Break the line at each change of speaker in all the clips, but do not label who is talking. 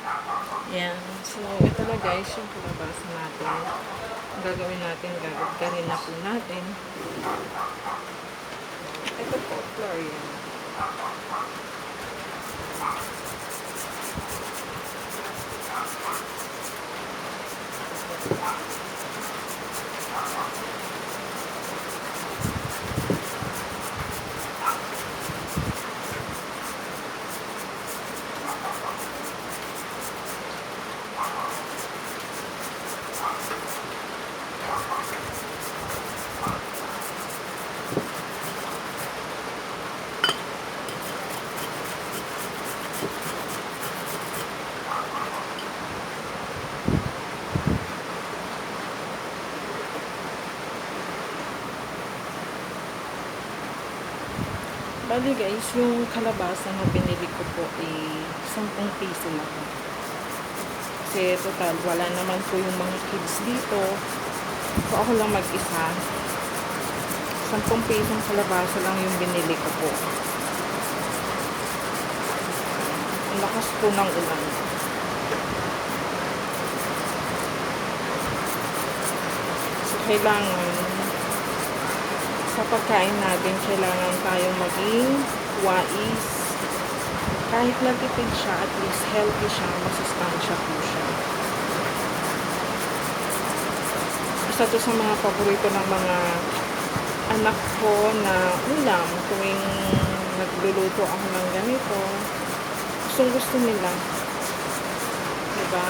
Ayan. So, ito na guys, yung kalabasa natin. Ang gagawin natin, gagawin na po natin. Ito po, flour yan. Bali guys, yung kalabasa na binili ko po ay 10 piso lang. Kasi total, wala naman po yung mga kids dito. So ako lang mag-isa. 10 pisong kalabasa lang yung binili ko po. Ang lakas po ng ulan. So kailangan sa pagkain natin, kailangan tayong maging wais. Kahit nagtipid siya, at least healthy siya, masustansya po siya. Isa to sa mga paborito ng mga anak ko na ulam tuwing nagluluto ako ng ganito. Gustong gusto nila. Diba?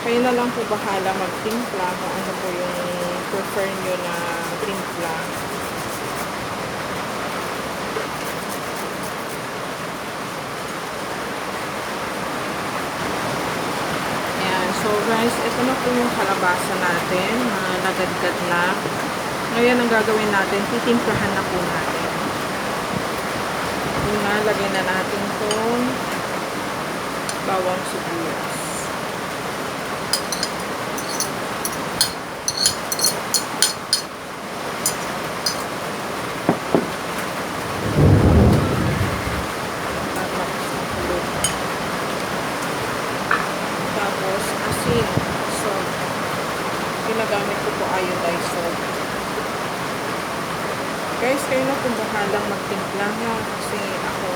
Kayo na lang po bahala magtimpla kung ano po yung prefer nyo na timpla. Ayan. So guys, ito na po yung kalabasa natin na nagadgad na. Ngayon ang gagawin natin, titimplahan na po natin. Una, lagyan na natin itong bawang sibuyas. Tapos, asin, salt. Ginagamit ko po iodized salt. Guys, kayo na kung bahalang magtimpla nyo kasi ako,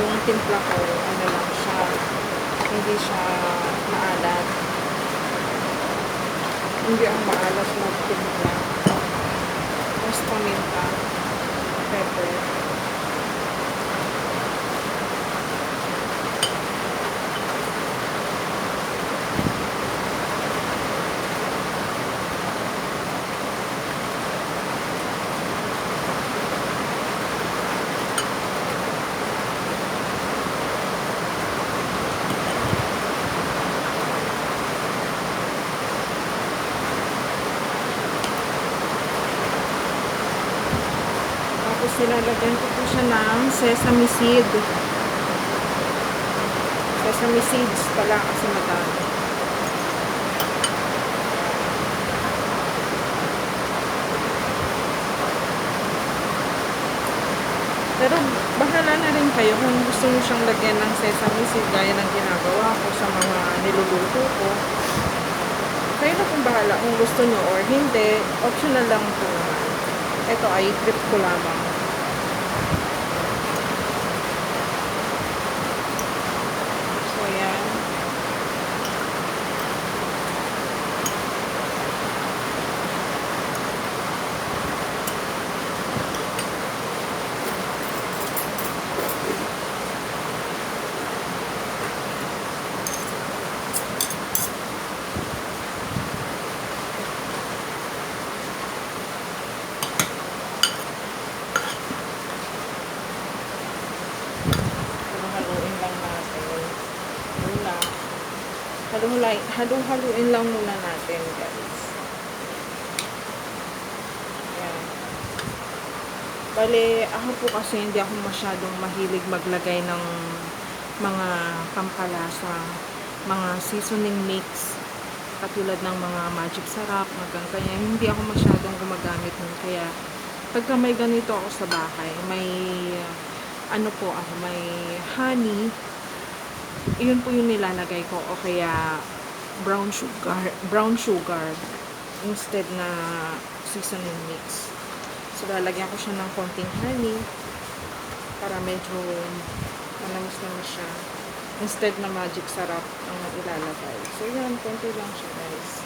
yung timpla ko, ano lang siya, hindi siya maalat. Hindi ang maalat magtimpla. Tapos paminta, pepper. Tapos nilalagyan ko po siya ng sesame seed. Sesame seeds pala kasi madami. Pero bahala na rin kayo kung gusto nyo siyang lagyan ng sesame seed gaya ng ginagawa ko sa mga niluluto ko. Kayo na kung bahala kung gusto nyo or hindi. Optional lang po naman. Ito ay trip ko lamang. So, yan. Haluin lang natin. Muna. Halu-haluin lang muna natin, guys. Ayan. Bale, ako po kasi hindi ako masyadong mahilig maglagay ng mga pampalasa, mga seasoning mix, katulad ng mga magic sarap, hanggang kanya. Hindi ako masyadong gumagamit nun. Kaya, Pagka may ganito ako sa bahay, may ano po ako, may honey, iyon po yung nilalagay ko, o kaya brown sugar instead na seasoning mix. So lalagyan ko siya ng konting honey para medyo manamis-namis siya, instead na magic sarap ang ilalagay. So yan, konti lang siya guys.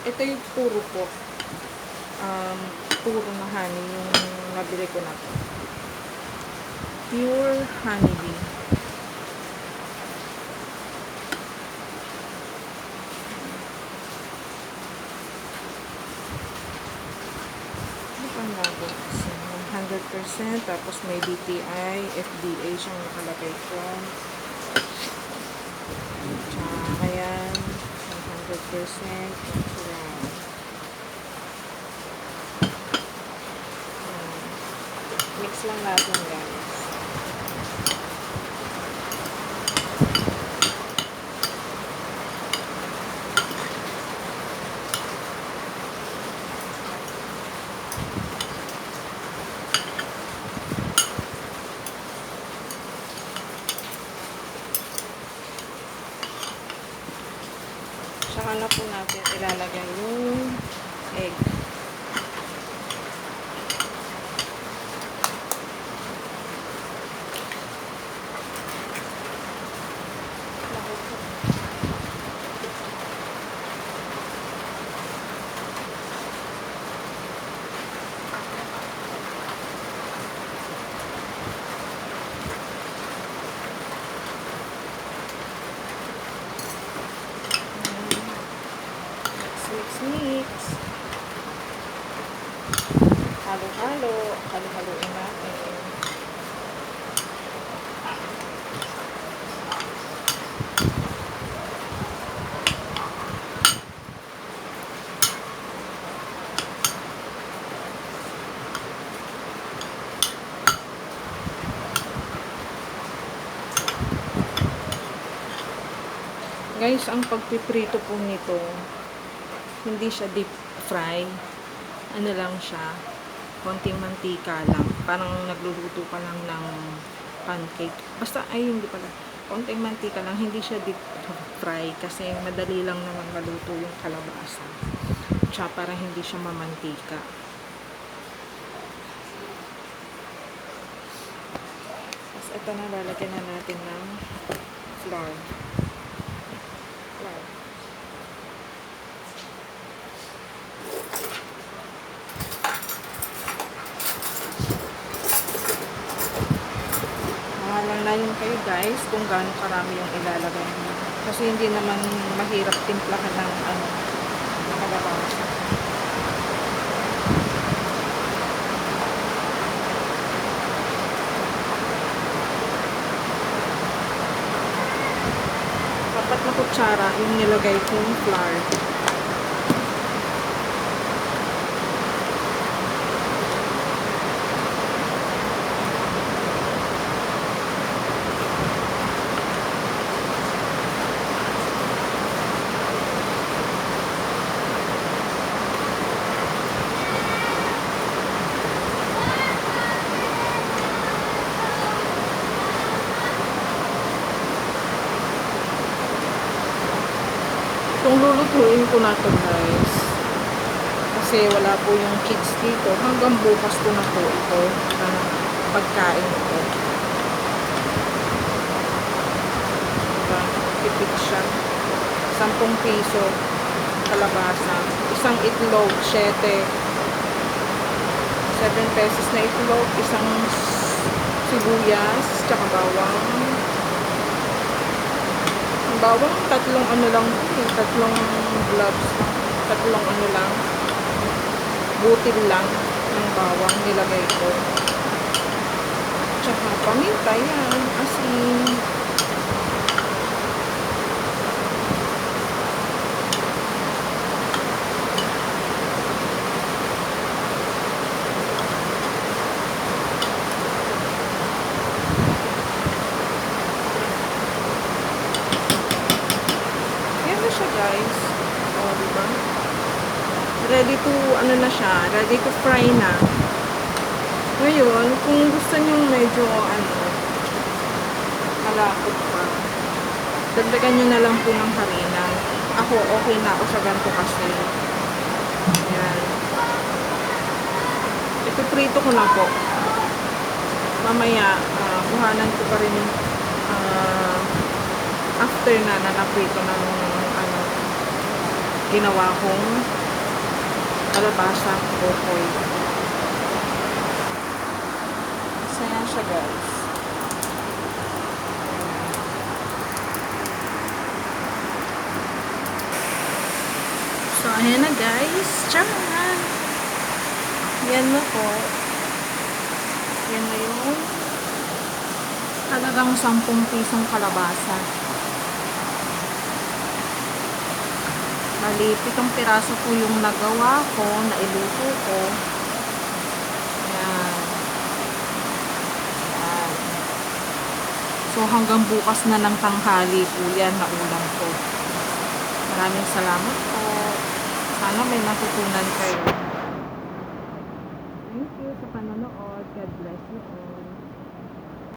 Ito yung puro po. Puro na honey yung nabili ko na to. Pure honey bee. Ano pang bago? 100%. Tapos may DTI, FDA siyang nakalagay ko. Tsaka yan. 100% natural. Mix lang natin guys. Saka na po natin ilalagay yung egg. Mix. Halo-haluin natin. Guys, ang pagpiprito po nito, hindi siya deep fry. Ano lang siya, konting mantika lang. Parang nagluluto ka lang ng pancake. Basta, ay hindi pala. Konting mantika lang, hindi siya deep fry kasi madali lang naman maluto yung kalabasa. Tsaka para hindi siya mamantika. Tapos ito na, lalagyan na natin ng flour. Mahalalayan kayo guys kung gaano karami yung ilalagay niyo. Kasi hindi naman mahirap timplahan ng kalabasa. Apat na kutsara yung nilagay kong flour. Itong lulutuin ko na to guys, kasi wala po yung kids dito, hanggang bukas ko na po ito pagkain ito. Diba? Tipid siya. 10 piso kalabasa, isang itlog 7 pesos na itlog, isang sibuyas tsaka bawang, tatlong tatlong gloves, butil lang ng bawang nilagay ko, tsaka paminta yan, asin. guys. O, diba? Ready to, ano na siya, ready to fry na. Ngayon, kung gusto nyo medyo, malapot pa, dagdagan nyo na lang po ng harina. Ako, okay na ako sa ganito kasi. Ayan. Ito, prito ko na po. Mamaya, kuhanan ko pa rin after na naprito ng ginawa kong kalabasa bukoy. Saya siya guys. So ayan na guys. Tcharan! Yan na po. Yan na yung talagang 10 pisong kalabasa. Bali, 7 piraso po yung nagawa ko, nailuto ko. Ayan. Ayan. So, hanggang bukas na ng tanghali po yan na ulam ko. Maraming salamat po. Sana may natutunan kayo. Thank you sa panonood. God bless you all.